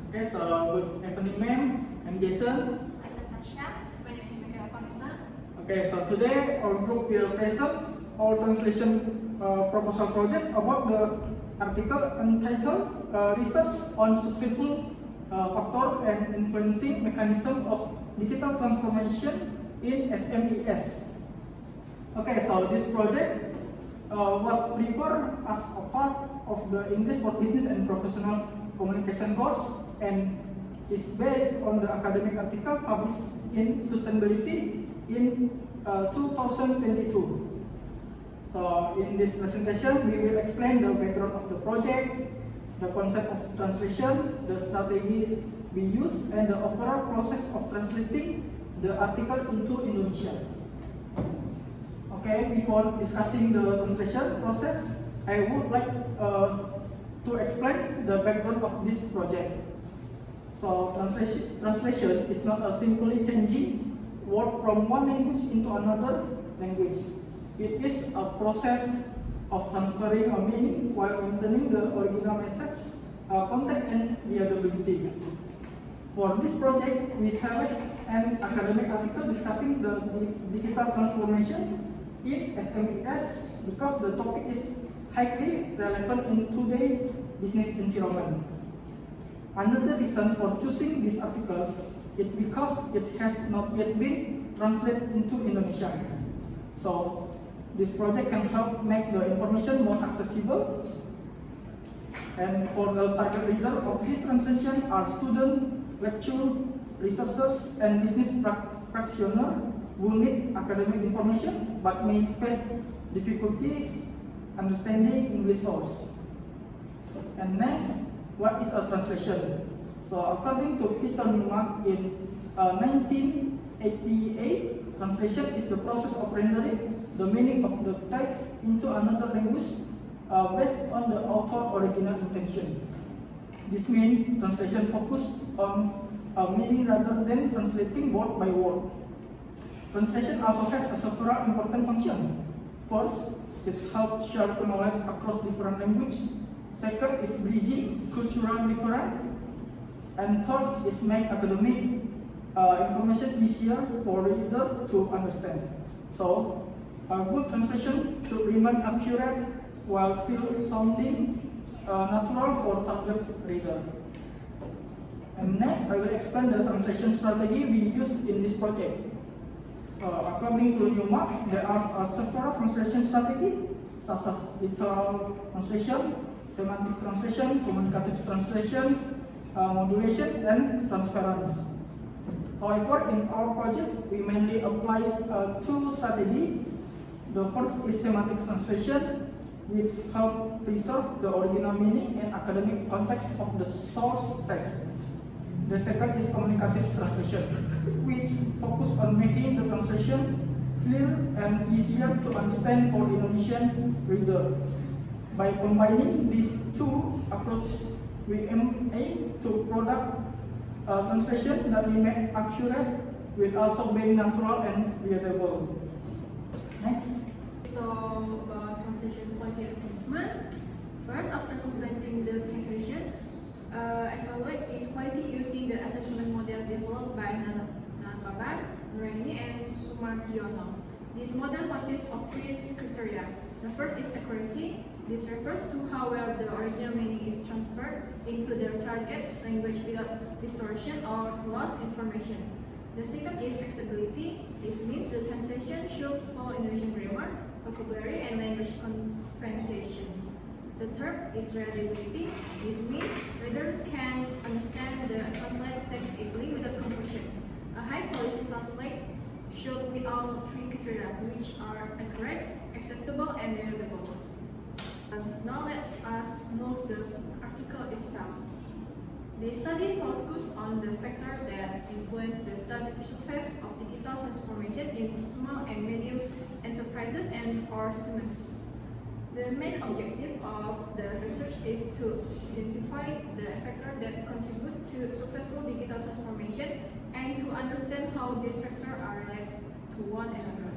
Okay, so good evening, ma'am. I'm Jason. I'm Natasha. My name is Mikaela Vanessa. Okay, so today our group will present our translation proposal project about the article entitled Research on Successful Factor and Influencing Mechanism of Digital Transformation in SMEs. Okay, so this project was prepared as a part of the English for Business and Professional Communication course and is based on the academic article published in Sustainability in 2022. So in this presentation, we will explain the background of the project, the concept of translation, the strategy we use, and the overall process of translating the article into Indonesian. Okay, before discussing the translation process, I would like to explain the background of this project. So translation is not a simply changing word from one language into another language. It is a process of transferring a meaning while maintaining the original message, context, and readability. For this project, we select an academic article discussing the digital transformation in SMEs because the topic is highly relevant in today's business environment. Another reason for choosing this article is because it has not yet been translated into Indonesian. So this project can help make the information more accessible. And for the target reader of this translation are students, lecturers, researchers, and business practitioners who need academic information but may face difficulties understanding English source. And next, what is a translation? So according to Peter Newmark in 1988, translation is the process of rendering the meaning of the text into another language based on the author's original intention. This means translation focuses on meaning rather than translating word by word. Translation also has several important functions. First is help share knowledge across different languages. Second is bridging cultural difference. And third is make academic information easier for reader to understand. So a good translation should remain accurate while still sounding natural for target reader. And next, I will explain the translation strategy we use in this project. So according to Newmark, there are several translation strategies such as literal translation, semantic translation, communicative translation, modulation, and transference. However, in our project, we mainly apply two strategies. The first is semantic translation, which help preserve the original meaning and academic context of the source text. The second is communicative translation, which focus on making the translation clear and easier to understand for Indonesian reader. By combining these two approaches, we aim to product translation that remain accurate with also being natural and readable. Next. So about translation quality assessment. First, after completing the translation, evaluate its quality using the assessment model developed by Nana Baban, Nuraini, and Sumardiono. This model consists of three criteria. The first is accuracy. This refers to how well the original meaning is transferred into the target language without distortion or lost information. The second is accessibility. This means the translation should follow Indonesian grammar, vocabulary, and language conventions. The third is readability. This means reader can understand the translated text easily without confusion. A high-quality translate should meet all three criteria, which are accurate, acceptable, and readable. Now let us move the article itself. The study focused on the factors that influence the success of digital transformation in small and medium enterprises and prosumers. The main objective of the research is to identify the factors that contribute to successful digital transformation and to understand how these factors are related to one another.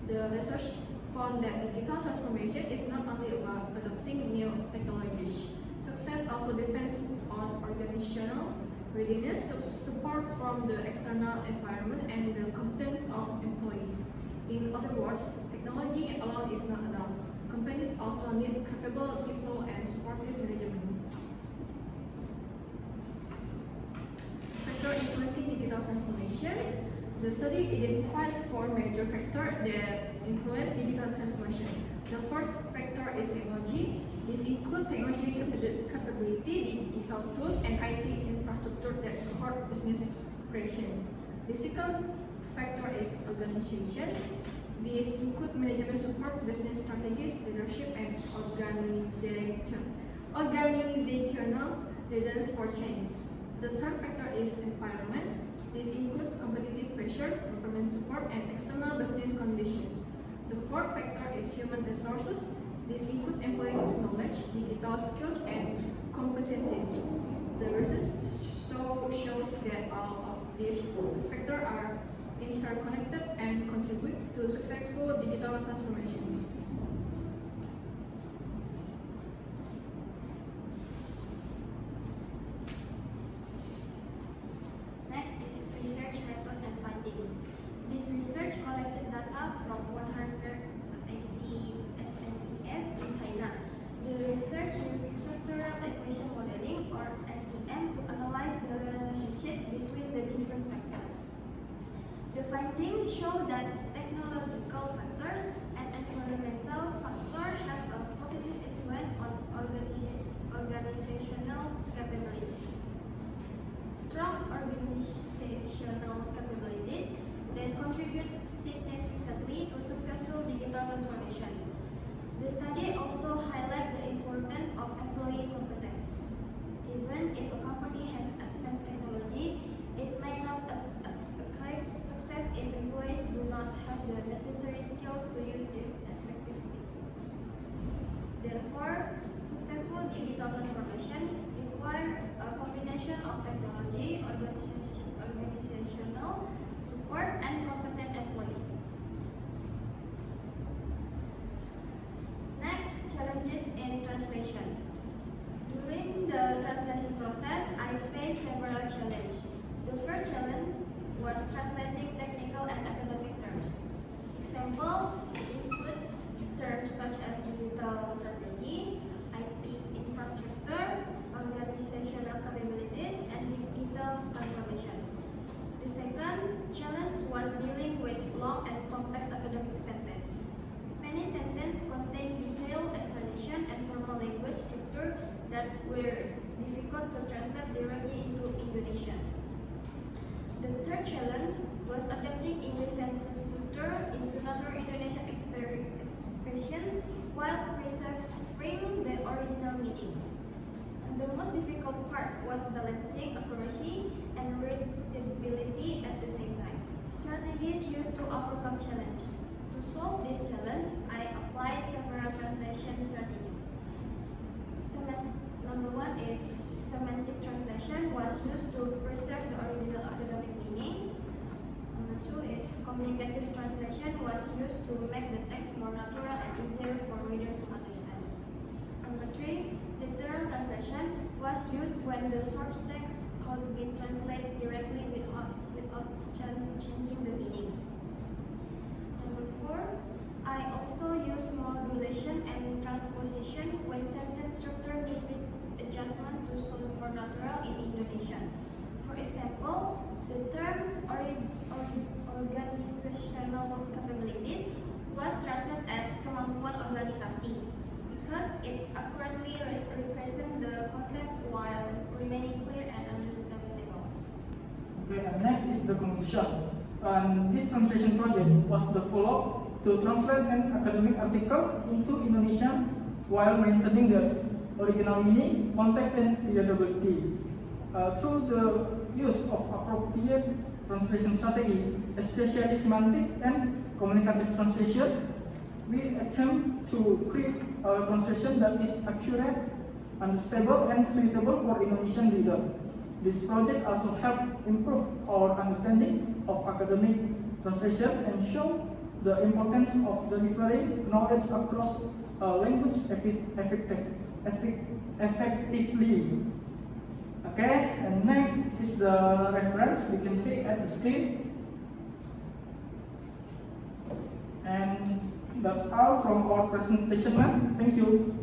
The research found that digital transformation is not only about adopting new technologies. Success also depends on organizational readiness, support from the external environment, and the competence of employees. In other words, technology alone is not enough. Companies also need capable people and supportive management. Factor influencing digital transformations. The study identified 4 major factors that influence digital transformation. The first factor is technology. This includes technology capability, digital tools, and IT infrastructure that support business operations. The second factor is organization. These include management support, business strategies, leadership, and organizational readiness for change. The third factor is environment. This includes competitive pressure, government support, and external business conditions. The fourth factor is human resources. This includes employee knowledge, digital skills, and competencies. The research shows that all of these factors are interconnected and contribute to successful digital transformations. Next is research method and findings. This research collected data from 180 SMEs in China. The research used structural equation modeling or SEM to analyze the relationship between the different factors. The findings show that technological factors and environmental factors have a positive influence on organizational capabilities. Strong organizational capabilities then contribute significantly to successful digital transformation. The study also highlights the importance of employee competence. Even if a company has advanced technology, it may not achieve success if employees do not have the necessary skills to use it effectively. Therefore, successful digital transformation requires a combination of technology, organizational support, and competent employees. Next, challenges in translation. During the translation process, I faced several challenges. The first challenge was translating technical and academic terms. Example include terms such as digital strategy, IT infrastructure, organizational capabilities, and digital transformation. The second challenge was dealing with long and complex academic sentences. Many sentences contain detailed explanation and formal language structure that were difficult to translate directly into Indonesian. The third challenge was adapting English sentence structure into natural Indonesian expression while preserving the original meaning. And the most difficult part was balancing accuracy and readability at the same time. Strategies used to overcome challenge. To solve this challenge, I applied several translation strategies. Number one is semantic translation was used to preserve the original academic meaning. Number two is communicative translation was used to make the text more natural and easier for readers to understand. Number three, literal translation was used when the source text could be translated directly without changing the meaning. Number four, I also use modulation and transposition when sentence structure needed adjustment to sound more natural in Indonesian. For example, the term organizational capabilities was translated as kemampuan organisasi because it accurately represents the concept while remaining clear and understandable. Okay, and next is the conclusion. This translation project was developed to translate an academic article into Indonesian while maintaining the original meaning, context, and readability. Through the use of appropriate translation strategy, especially semantic and communicative translation, we attempt to create a translation that is accurate, understandable, and suitable for Indonesian reader. This project also helped improve our understanding of academic translation and show the importance of delivering knowledge across a language effectively. Okay, and next is the reference. We can see at the screen. And that's all from our presentation, man. Thank you.